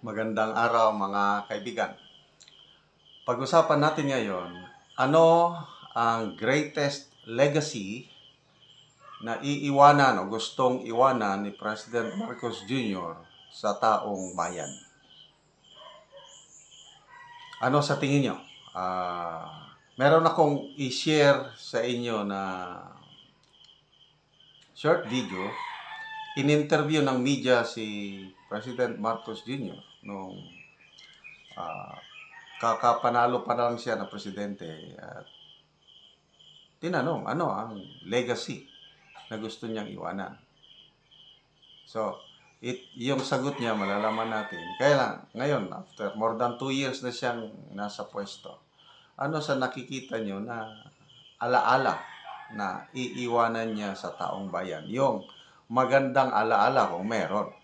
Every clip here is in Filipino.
Magandang araw mga kaibigan. Pag-usapan natin ngayon, ano ang greatest legacy na iiwanan o gustong iwanan ni President Marcos Jr. sa taong bayan? Ano sa tingin nyo? Meron akong i-share sa inyo na short video. In-interview ng media si President Marcos Jr. nung kakapanalo pa lang siya na presidente at tinanong ano ang legacy na gusto niyang iwanan. So, yung sagot niya malalaman natin. Kaya lang, ngayon, after more than 2 years na siyang nasa pwesto, ano sa nakikita niyo na alaala na iiwanan niya sa taong bayan? Yung magandang alaala kung meron.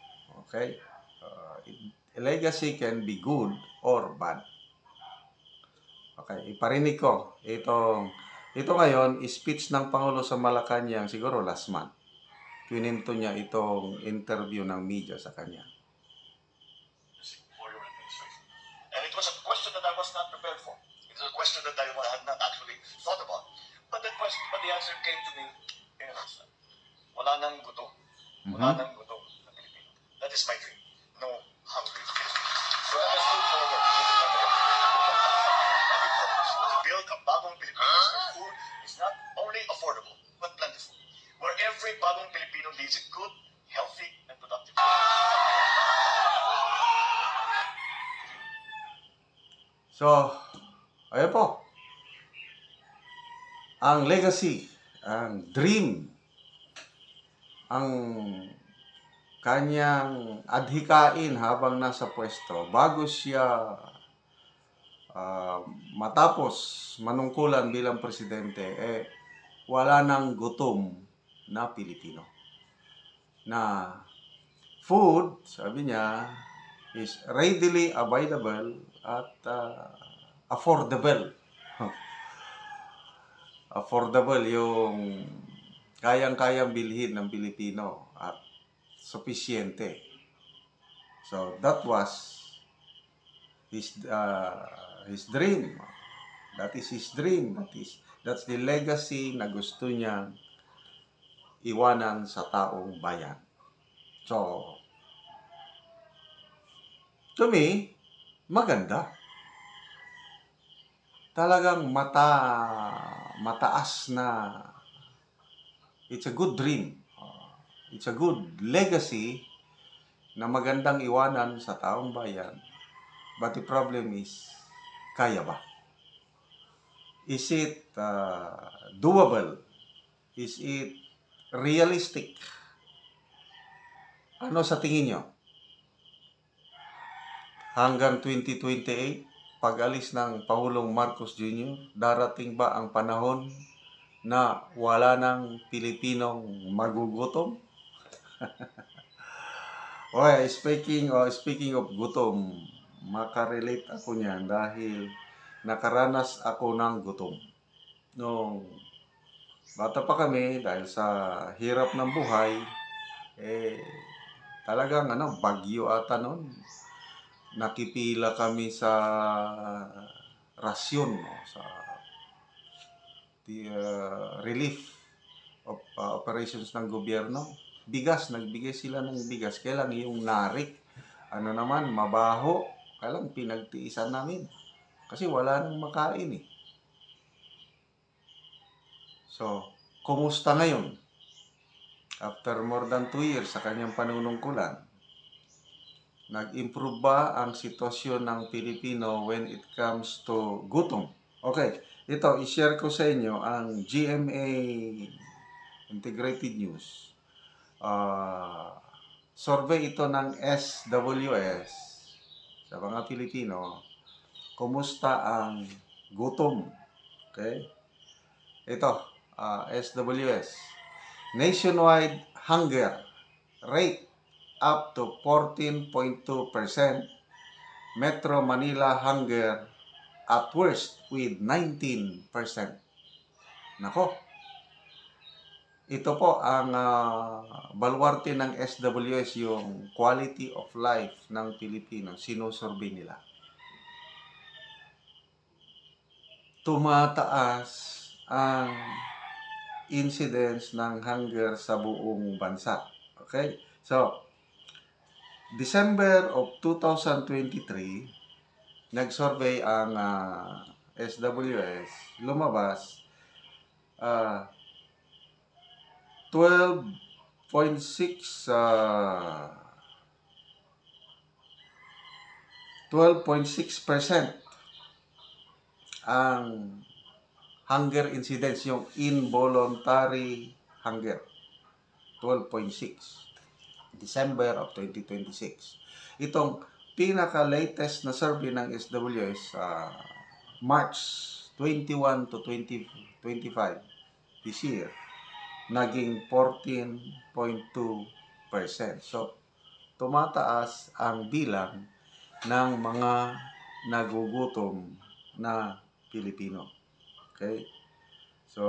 Okay? Legacy can be good or bad. Okay, iparinig ko. Ito ngayon, speech ng Pangulo sa Malacanang siguro last month. Kininto niya itong interview ng media sa kanya. And it was a question that I was not prepared for. It was a question that I had not actually thought about. But the answer came to me. Wala nang gutom. Wala nang gutom na Pilipino. That is my dream. No hungry Filipino. So let us move forward with the to build a bagong Pilipinas where food is not only affordable, but plentiful. Where every bagong Filipino lives a good, healthy, and productive life. So, ayun po. Ang legacy, ang dream, ang kanyang adhikain habang nasa pwesto bago siya matapos manungkulan bilang presidente, wala nang gutom na Pilipino. Na food, sabi niya, is readily available at affordable. Affordable yung kayang-kayang bilhin ng Pilipino at sufisyente. So that was his dream. That is his dream. That's the legacy na gusto niya iwanan sa taong bayan. So, to me, maganda. Talagang mataas na it's a good dream. It's a good legacy na magandang iwanan sa taong bayan. But the problem is, kaya ba? Is it doable? Is it realistic? Ano sa tingin nyo? Hanggang 2028, pag-alis ng Pangulong Marcos Jr., darating ba ang panahon na wala ng Pilipinong magugutom? Okay, speaking of gutom, makarelate ako niyan dahil nakaranas ako ng gutom. Nung bata pa kami, dahil sa hirap ng buhay, talagang bagyo ata noon. Nakipila kami sa rasyon, sa relief of operations ng gobyerno. Bigas, nagbigay sila ng bigas. Kailang yung narik, mabaho. Kailang pinagtiisan namin. Kasi wala nang makain eh. So, kumusta ngayon? After more than 2 years sa kanyang panunungkulan, nag-improve ba ang sitwasyon ng Pilipino when it comes to gutom? Okay, ito, i-share ko sa inyo ang GMA Integrated News. Survey ito ng SWS sa mga Pilipino. Kumusta ang gutom? Okay? Ito, SWS. Nationwide hunger rate up to 14.2%. Metro Manila hunger at worst with 19%. Nako. ito po ang baluarte ng SWS, yung quality of life ng Pilipino, sinusurvey nila. Tumataas ang incidence ng hunger sa buong bansa. Okay? So, December of 2023, nag-survey ang SWS, lumabas 12.6 12.6% ang hunger incidence, yung involuntary hunger. 12.6 December of 2026. Itong pinaka-latest na survey ng SWS March 21 to 2025 this year, naging 14.2%. So, tumataas ang bilang ng mga nagugutom na Pilipino. Okay? So,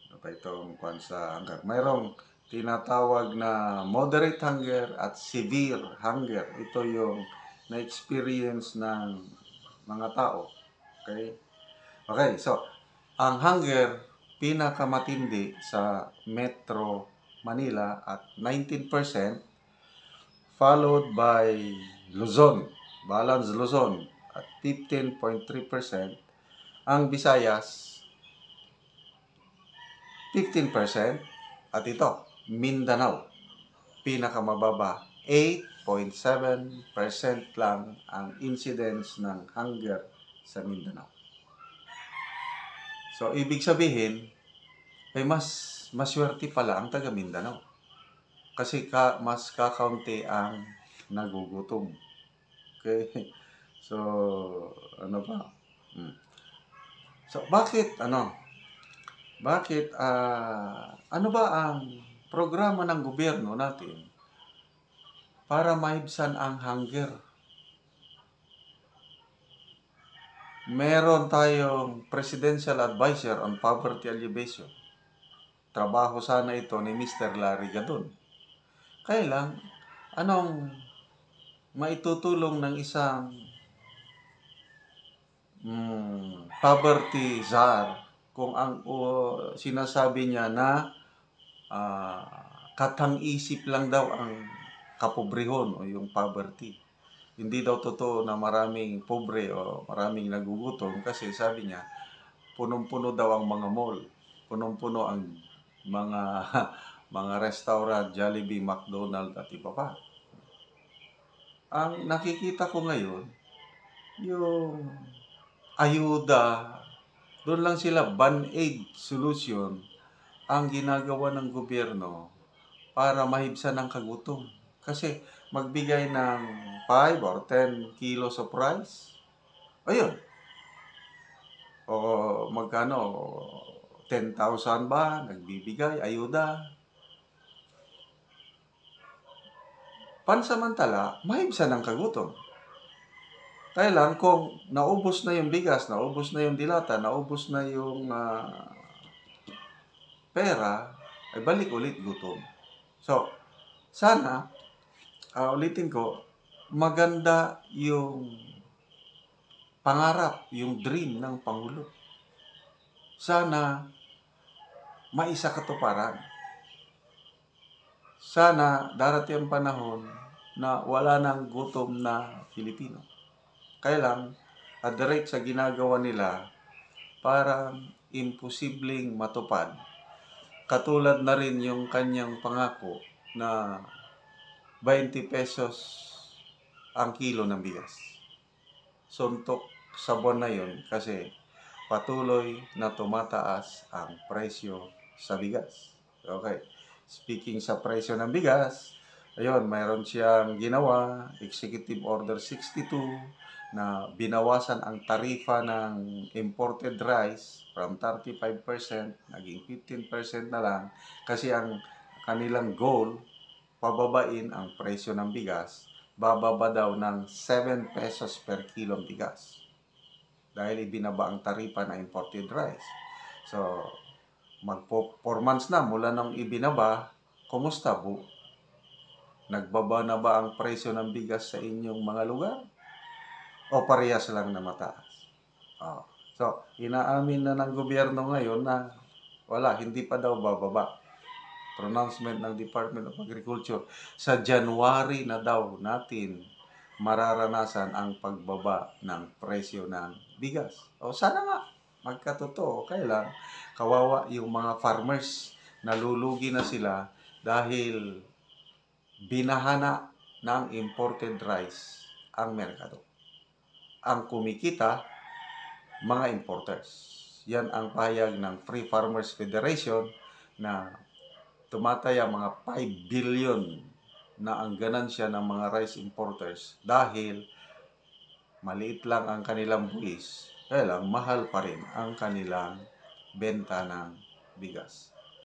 ano pa itong sa hanggang? Mayroong tinatawag na moderate hunger at severe hunger. Ito yung na-experience ng mga tao. Okay? Okay, so, ang hunger, pinakamatindi sa Metro Manila at 19%, followed by Luzon, Balance Luzon at 15.3%, ang Visayas 15%, at ito, Mindanao, pinakamababa, 8.7% lang ang incidence ng hunger sa Mindanao. So, ibig sabihin, ay mas maswerte pala ang taga Mindanao. Kasi mas kakaunti ang nagugutom. Okay? So, ano ba? So, bakit ano ba ang programa ng gobyerno natin para maibsan ang hunger? Meron tayong Presidential Advisor on Poverty Alleviation. Trabaho sana ito ni Mr. Larry Gadon. Kaya lang, anong maitutulong ng isang poverty czar kung ang sinasabi niya na katang-isip lang daw ang kapobrehon o yung poverty. Hindi daw totoo na maraming pobre o maraming nagugutom kasi sabi niya, punong-puno daw ang mga mall, punong-puno ang mga mga restaurant, Jollibee, McDonald's at iba pa. Ang nakikita ko ngayon, yung ayuda, doon lang sila band-aid solution ang ginagawa ng gobyerno para mahibsan ang kagutom. Kasi magbigay ng 5 or 10 kilos of rice, ayun. O magkano, 10,000 ba nagbibigay, ayuda. Pansamantala, mahibsan ang kagutom. Kaya lang, kung naubos na yung bigas, naubos na yung dilata, naubos na yung pera, ay balik ulit gutom. So, sana, ulitin ko, maganda yung pangarap, yung dream ng Pangulo. Sana, maisakatuparan. Sana, darating ang panahon na wala nang gutom na Pilipino. Kaya lang, at the rate sa ginagawa nila, parang imposibleng matupad. Katulad na rin yung kanyang pangako na 20 pesos ang kilo ng bigas. Suntok sa buwan na yun kasi patuloy na tumataas ang presyo sa bigas. Okay. Speaking sa presyo ng bigas, ayun, mayroon siyang ginawa, Executive Order 62, na binawasan ang tarifa ng imported rice from 35%, naging 15% na lang, kasi ang kanilang goal, pababain ang presyo ng bigas, bababa daw ng 7 pesos per kilong bigas. dahil ibinaba ang taripa ng imported rice. So, magpo 4 months na mula nang ibinaba, kumusta po? Nagbaba na ba ang presyo ng bigas sa inyong mga lugar? O parehas lang na mataas? Oh. So, inaamin na ng gobyerno ngayon na wala, hindi pa daw bababa. Pronouncement ng Department of Agriculture. Sa January na daw natin mararanasan ang pagbaba ng presyo ng bigas. O sana nga, magkatotoo. Kailan kawawa yung mga farmers, nalulugi na sila dahil binahana ng imported rice ang merkado. Ang kumikita, mga importers. Yan ang pahayag ng Free Farmers Federation na tumataya mga 5 billion na ang ganansya ng mga rice importers dahil maliit lang ang kanilang buwis, kaya lang mahal pa rin ang kanilang benta ng bigas.